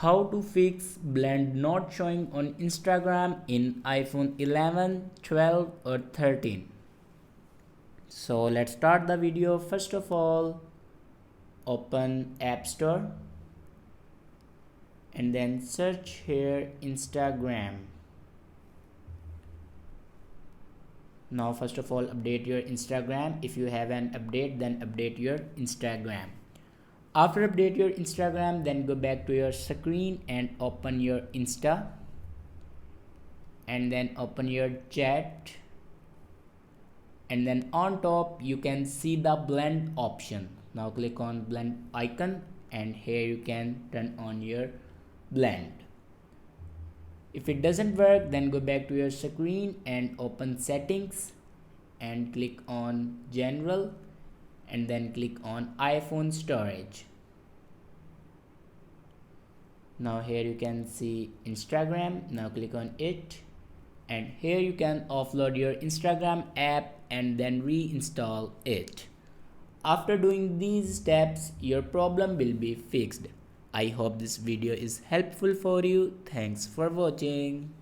How to fix blend not showing on Instagram in iPhone 11, 12 or 13. So let's start the video. First of all, open App Store and then search here Instagram. Now first of all, update your Instagram. If you have an update, then update your Instagram. After update your Instagram, then go back to your screen and open your Insta and then open your chat, and then on top you can see the blend option. Now click on blend icon and here you can turn on your blend. If it doesn't work, then go back to your screen and open settings and click on general and then click on iPhone storage. Now here you can see Instagram. Now click on it and here you can offload your Instagram app and then reinstall it. After doing these steps, your problem will be fixed. I hope this video is helpful for you. Thanks for watching.